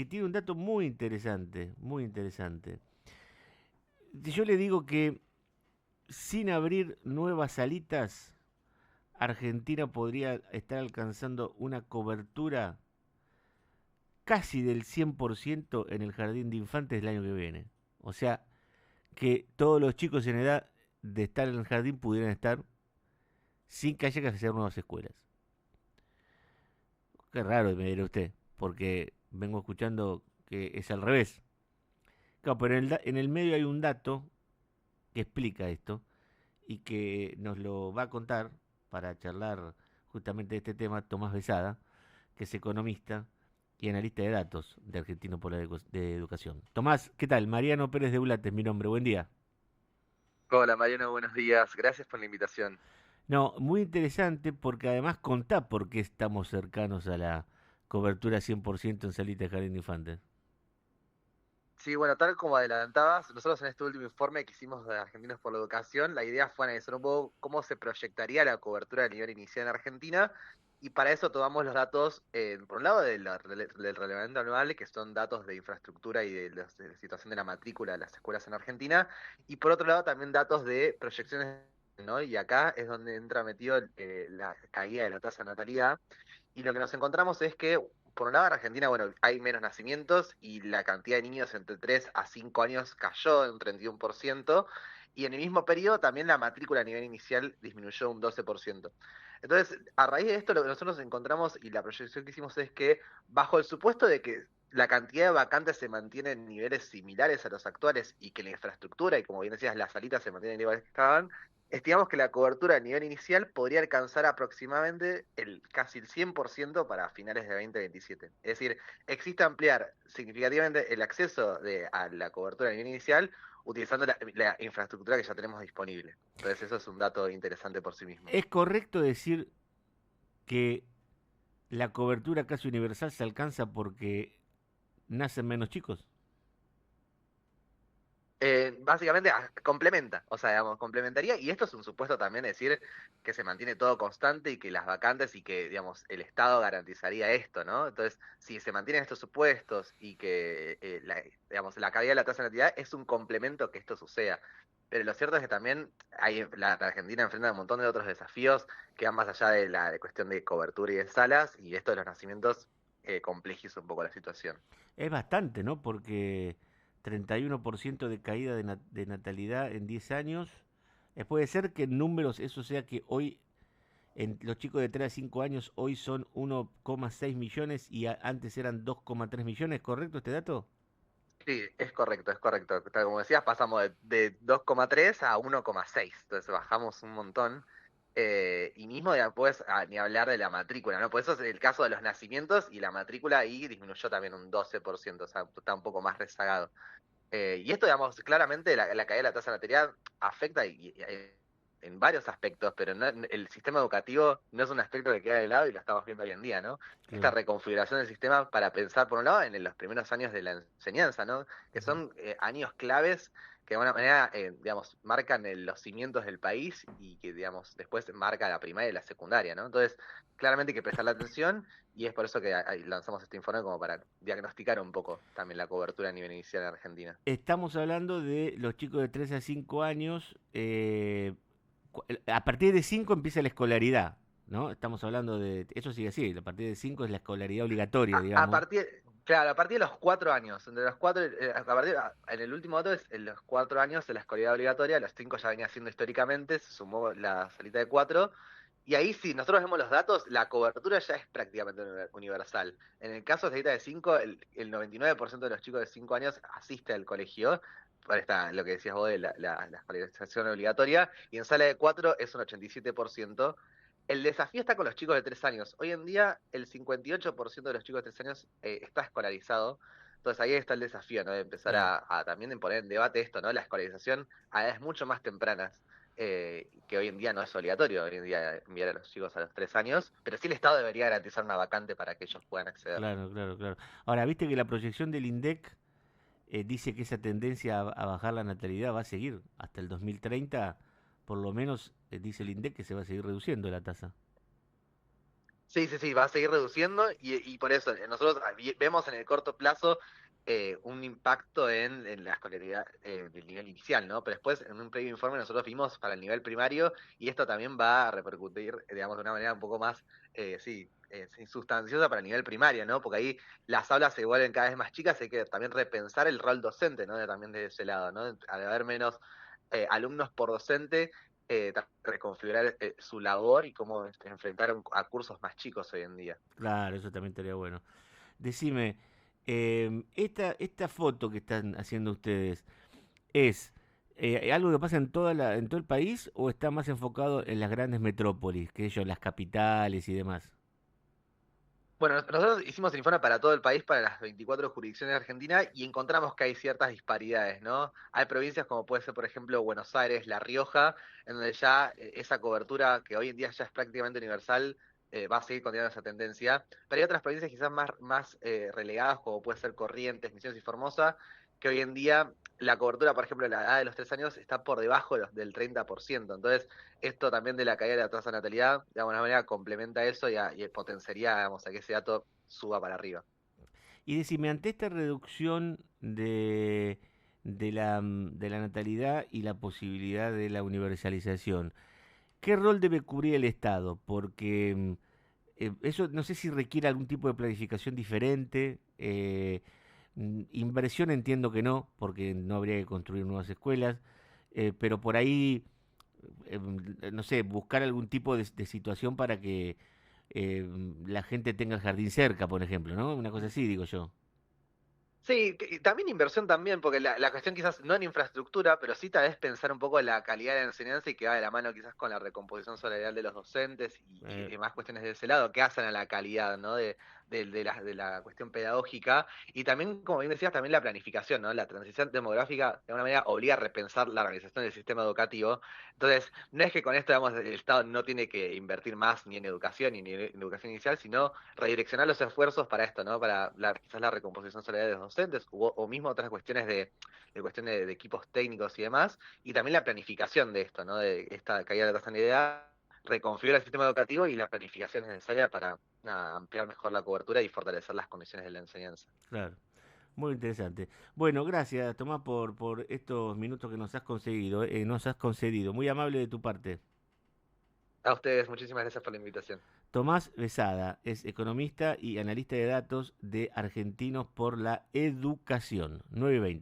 que tiene un dato muy interesante, muy interesante. Yo le digo que sin abrir nuevas salitas, Argentina podría estar alcanzando una cobertura casi del 100% en el jardín de infantes el año que viene. O sea, que todos los chicos en edad de estar en el jardín pudieran estar sin que haya que hacer nuevas escuelas. Qué raro me dirá usted, porque vengo escuchando que es al revés. Claro, pero en el medio hay un dato que explica esto y que nos lo va a contar para charlar justamente de este tema Tomás Besada, que es economista y analista de datos de Argentino por la de Educación. Tomás, ¿qué tal? Mariano Pérez de Ulate es mi nombre, buen día. Hola Mariano, buenos días. Gracias por la invitación. No, muy interesante porque además contá por qué estamos cercanos a la cobertura 100% en salita de jardín de infantes. Sí, bueno, tal como adelantabas, nosotros en este último informe que hicimos de Argentinos por la Educación, la idea fue analizar un poco cómo se proyectaría la cobertura a nivel inicial en Argentina, y para eso tomamos los datos, por un lado, del relevamiento anual, que son datos de infraestructura y de la situación de la matrícula de las escuelas en Argentina, y por otro lado también datos de proyecciones, ¿no? Y acá es donde entra metido la caída de la tasa de natalidad. Y lo que nos encontramos es que, por un lado, en Argentina, bueno, hay menos nacimientos y la cantidad de niños entre 3 a 5 años cayó en un 31%, y en el mismo periodo también la matrícula a nivel inicial disminuyó un 12%. Entonces, a raíz de esto, lo que nosotros encontramos y la proyección que hicimos es que, bajo el supuesto de que la cantidad de vacantes se mantiene en niveles similares a los actuales y que la infraestructura y, como bien decías, las salitas se mantienen en niveles que estaban, estimamos que la cobertura a nivel inicial podría alcanzar aproximadamente casi el 100% para finales de 2027. Es decir, existe ampliar significativamente el acceso a la cobertura a nivel inicial utilizando la infraestructura que ya tenemos disponible. Entonces eso es un dato interesante por sí mismo. ¿Es correcto decir que la cobertura casi universal se alcanza porque nacen menos chicos? Básicamente complementa, o sea, digamos, complementaría, y esto es un supuesto también decir que se mantiene todo constante y que las vacantes y que, digamos, el Estado garantizaría esto, ¿no? Entonces, si se mantienen estos supuestos y que, digamos, la caída de la tasa de natalidad es un complemento que esto suceda. Pero lo cierto es que también la Argentina enfrenta un montón de otros desafíos que van más allá de la cuestión de cobertura y de salas, y esto de los nacimientos complejiza un poco la situación. Es bastante, ¿no? Porque 31% de caída de natalidad en 10 años. Puede ser que en números eso sea que hoy los chicos de 3 a 5 años hoy son 1,6 millones y antes eran 2,3 millones, ¿correcto este dato? Sí, es correcto, es correcto. Tal como decías, pasamos de 2,3 a 1,6, entonces bajamos un montón. Y mismo después, ni hablar de la matrícula, ¿no? Por eso es el caso de los nacimientos, y la matrícula ahí disminuyó también un 12%, o sea, está un poco más rezagado. Y esto, digamos, claramente la caída de la tasa de natalidad afecta en varios aspectos, pero el sistema educativo no es un aspecto que queda de lado y lo estamos viendo hoy en día, ¿no? Esta Claro. reconfiguración del sistema para pensar, por un lado, en los primeros años de la enseñanza, ¿no? Que Ujú. son años claves que de alguna manera, digamos, marcan los cimientos del país y que, digamos, después marca la primaria y la secundaria, ¿no? Entonces, claramente hay que prestarle atención, y es por eso que ahí lanzamos este informe como para diagnosticar un poco también la cobertura a nivel inicial en Argentina. Estamos hablando de los chicos de 3 a 5 años. A partir de 5 empieza la escolaridad, ¿no? Estamos hablando de... Eso sigue así, a partir de 5 es la escolaridad obligatoria, A digamos. partir, claro, a partir de los 4 años, entre los cuatro, en el último dato es en los 4 años de la escolaridad obligatoria, los 5 ya venía siendo históricamente, se sumó la salita de 4, y ahí sí, nosotros vemos los datos, la cobertura ya es prácticamente universal. En el caso de salita de 5, el 99% de los chicos de 5 años asiste al colegio, para lo que decías vos de la escolarización obligatoria, y en sala de 4 es un 87%. El desafío está con los chicos de 3 años. Hoy en día el 58% de los chicos de 3 años está escolarizado. Entonces ahí está el desafío, ¿no? De empezar Claro. a también poner en debate esto, ¿no? La escolarización a edades mucho más tempranas, que hoy en día no es obligatorio, hoy en día enviar a los chicos a los 3 años, pero sí el Estado debería garantizar una vacante para que ellos puedan acceder. Claro, claro, claro. Ahora, viste que la proyección del INDEC dice que esa tendencia a bajar la natalidad va a seguir hasta el 2030, por lo menos dice el INDEC que se va a seguir reduciendo la tasa. Sí, sí, sí, va a seguir reduciendo y por eso nosotros vemos en el corto plazo un impacto en la escolaridad del nivel inicial, ¿no? Pero después, en un previo informe, nosotros vimos para el nivel primario y esto también va a repercutir, digamos, de una manera un poco más, sí, sí, sustanciosa para el nivel primario, ¿no? Porque ahí las aulas se vuelven cada vez más chicas y hay que también repensar el rol docente, ¿no? También de ese lado, ¿no? Al haber menos alumnos por docente reconfigurar su labor y cómo enfrentar a cursos más chicos hoy en día. Claro, eso también estaría bueno. Decime, esta foto que están haciendo ustedes, ¿es algo que pasa en en todo el país o está más enfocado en las grandes metrópolis, que ellos, las capitales y demás? Bueno, nosotros hicimos el informe para todo el país, para las 24 jurisdicciones de Argentina, y encontramos que hay ciertas disparidades, ¿no? Hay provincias como puede ser, por ejemplo, Buenos Aires, La Rioja, en donde ya esa cobertura, que hoy en día ya es prácticamente universal, va a seguir continuando esa tendencia. Pero hay otras provincias quizás más relegadas, como puede ser Corrientes, Misiones y Formosa, que hoy en día la cobertura, por ejemplo, de la edad de los 3 años está por debajo del 30%. Entonces, esto también de la caída de la tasa de natalidad, de alguna manera complementa eso y potenciaría, digamos, a que ese dato suba para arriba. Y decime, ante esta reducción de la natalidad y la posibilidad de la universalización, ¿qué rol debe cubrir el Estado? Porque eso no sé si requiere algún tipo de planificación diferente. Inversión entiendo que no, porque no habría que construir nuevas escuelas, pero por ahí, no sé, buscar algún tipo de situación para que la gente tenga el jardín cerca, por ejemplo, ¿no? Una cosa así, digo yo. Sí, y también inversión también, porque la cuestión quizás no en infraestructura, pero sí tal vez pensar un poco en la calidad de la enseñanza y que va de la mano quizás con la recomposición salarial de los docentes Eh, y más cuestiones de ese lado que hacen a la calidad, ¿no? De la cuestión pedagógica y también, como bien decías, también la planificación, ¿no? La transición demográfica de alguna manera obliga a repensar la organización del sistema educativo. Entonces, no es que con esto, digamos, el Estado no tiene que invertir más ni en educación ni en educación inicial, sino redireccionar los esfuerzos para esto, ¿no? Para quizás la recomposición salarial de los docentes o mismo otras cuestiones de cuestión de equipos técnicos y demás, y también la planificación de esto, ¿no? De esta caída de la tasa de natalidad, reconfigurar el sistema educativo y la planificación necesaria para nada, ampliar mejor la cobertura y fortalecer las condiciones de la enseñanza. claro, muy interesante. Bueno, gracias, Tomás, por estos minutos que nos has concedido. Muy amable de tu parte. A ustedes, muchísimas gracias por la invitación. Tomás Besada es economista y analista de datos de Argentinos por la Educación. 9:20.